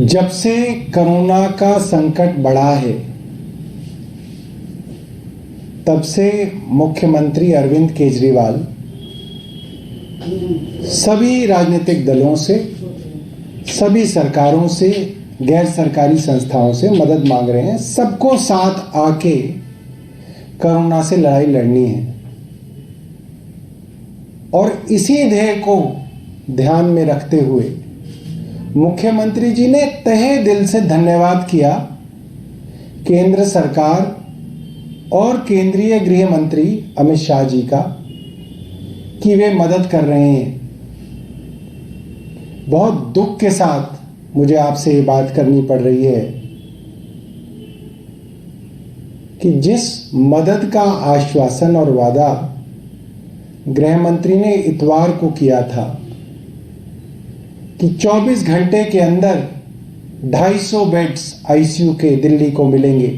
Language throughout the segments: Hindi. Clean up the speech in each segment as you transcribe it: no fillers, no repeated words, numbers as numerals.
जब से कोरोना का संकट बढ़ा है तब से मुख्यमंत्री अरविंद केजरीवाल सभी राजनीतिक दलों से, सभी सरकारों से, गैर सरकारी संस्थाओं से मदद मांग रहे हैं। सबको साथ आके कोरोना से लड़ाई लड़नी है और इसी ध्येय को ध्यान में रखते हुए मुख्यमंत्री जी ने तहे दिल से धन्यवाद किया केंद्र सरकार और केंद्रीय गृह मंत्री अमित शाह जी का कि वे मदद कर रहे हैं। बहुत दुख के साथ मुझे आपसे ये बात करनी पड़ रही है कि जिस मदद का आश्वासन और वादा गृह मंत्री ने इतवार को किया था कि 24 घंटे के अंदर 250 बेड्स आईसीयू के दिल्ली को मिलेंगे,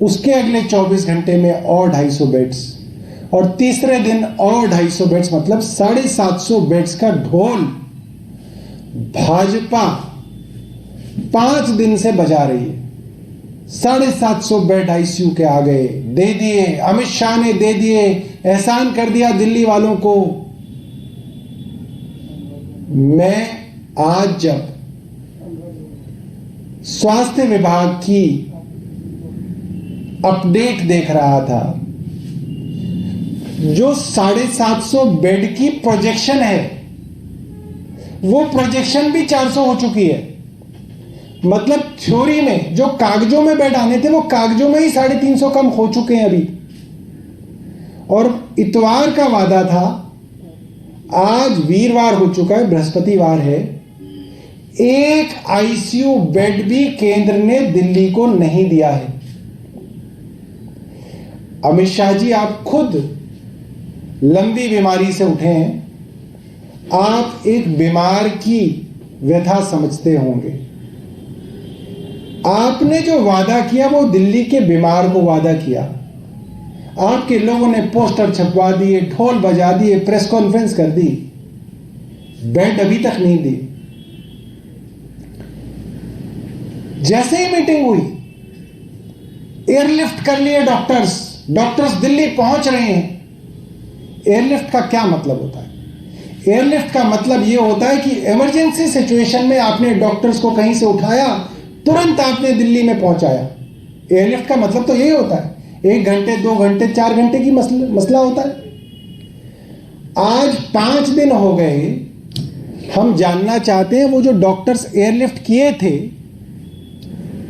उसके अगले 24 घंटे में और 250 बेड्स और तीसरे दिन और 250 बेड्स, मतलब 750 बेड्स का ढोल भाजपा 5 दिन से बजा रही है। 750 बेड आईसीयू के आ गए, दे दिए, अमित शाह ने दे दिए, एहसान कर दिया दिल्ली वालों को। मैं आज जब स्वास्थ्य विभाग की अपडेट देख रहा था, जो 750 बेड की प्रोजेक्शन है वो प्रोजेक्शन भी 400 हो चुकी है। मतलब थ्योरी में जो कागजों में बेड आने थे वो कागजों में ही 350 कम हो चुके हैं अभी। और इतवार का वादा था, आज वीरवार हो चुका है, बृहस्पतिवार है, एक आईसीयू बेड भी केंद्र ने दिल्ली को नहीं दिया है। अमित शाह जी, आप खुद लंबी बीमारी से उठे हैं, आप एक बीमार की व्यथा समझते होंगे। आपने जो वादा किया वो दिल्ली के बीमार को वादा किया। आपके लोगों ने पोस्टर छपवा दिए, ढोल बजा दिए, प्रेस कॉन्फ्रेंस कर दी, बेड अभी तक नहीं दी। जैसे ही मीटिंग हुई, एयरलिफ्ट कर लिए डॉक्टर्स दिल्ली पहुंच रहे हैं। एयरलिफ्ट का क्या मतलब होता है? एयरलिफ्ट का मतलब यह होता है कि इमरजेंसी सिचुएशन में आपने डॉक्टर्स को कहीं से उठाया, तुरंत आपने दिल्ली में पहुंचाया। एयरलिफ्ट का मतलब तो यही होता है। 1 घंटे, 2 घंटे, 4 घंटे की मसला होता है। आज 5 दिन हो गए, हम जानना चाहते हैं वो जो डॉक्टर्स एयरलिफ्ट किए थे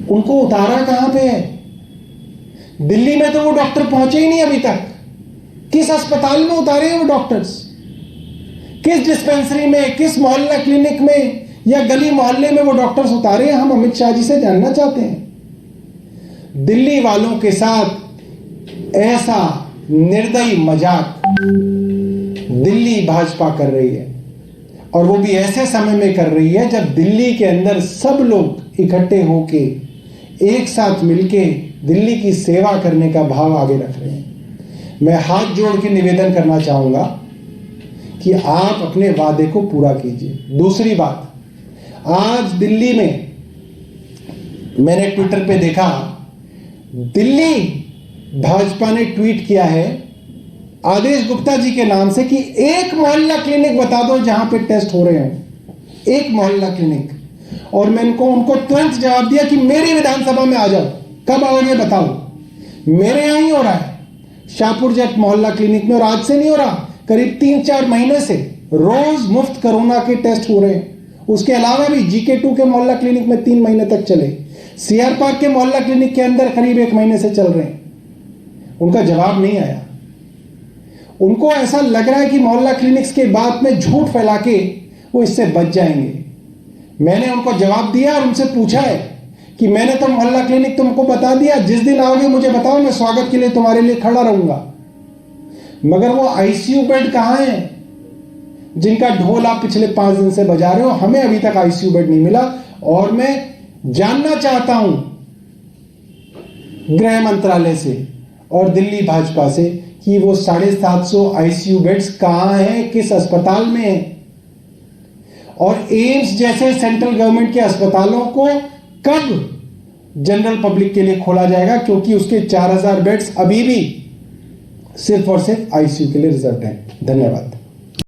उनको उतारा कहां पे है? दिल्ली में तो वो डॉक्टर पहुंचे ही नहीं अभी तक। किस अस्पताल में उतारे हैं वो डॉक्टर्स? किस डिस्पेंसरी में, किस मोहल्ला क्लिनिक में या गली मोहल्ले में वो डॉक्टर्स उतारे हैं? हम अमित शाह जी से जानना चाहते हैं। दिल्ली वालों के साथ ऐसा निर्दयी मजाक दिल्ली भाजपा कर रही है, और वो भी ऐसे समय में कर रही है जब दिल्ली के अंदर सब लोग इकट्ठे होके एक साथ मिलके दिल्ली की सेवा करने का भाव आगे रख रहे हैं। मैं हाथ जोड़ के निवेदन करना चाहूंगा कि आप अपने वादे को पूरा कीजिए। दूसरी बात, आज दिल्ली में मैंने ट्विटर पे देखा, दिल्ली भाजपा ने ट्वीट किया है आदेश गुप्ता जी के नाम से कि एक मोहल्ला क्लिनिक बता दो जहां पे टेस्ट हो रहे हैं, एक मोहल्ला क्लिनिक। और मैंने उनको तुरंत जवाब दिया कि मेरी विधानसभा में आ जाओ, कब आओगे बताओ। मेरे यहां ही हो रहा है, शाहपुर जट मोहल्ला क्लिनिक में, और आज से नहीं हो रहा, करीब 3-4 महीने से रोज मुफ्त कोरोना के टेस्ट हो रहे हैं। उसके अलावा भी GK2 के मोहल्ला क्लिनिक में 3 महीने तक चले, CR पार्क के मोहल्ला क्लिनिक के अंदर करीब 1 महीने से चल रहे हैं। उनका जवाब नहीं आया। उनको ऐसा लग रहा है कि मोहल्ला क्लिनिक्स के बाद में झूठ फैला के वो इससे बच जाएंगे। मैंने उनको जवाब दिया और उनसे पूछा है कि मैंने तो मोहल्ला क्लिनिक तुमको बता दिया, जिस दिन आओगे मुझे बताओ, मैं स्वागत के लिए तुम्हारे लिए खड़ा रहूंगा। मगर वो आईसीयू बेड कहां है जिनका ढोल आप पिछले 5 दिन से बजा रहे हो? हमें अभी तक आईसीयू बेड नहीं मिला। और मैं जानना चाहता हूं गृह मंत्रालय से और दिल्ली भाजपा से कि वो 750 आईसीयू बेड्स कहां हैं, किस अस्पताल में हैं। और एम्स जैसे सेंट्रल गवर्नमेंट के अस्पतालों को कब जनरल पब्लिक के लिए खोला जाएगा, क्योंकि उसके 4000 बेड्स अभी भी सिर्फ और सिर्फ आईसीयू के लिए रिजर्व हैं। धन्यवाद।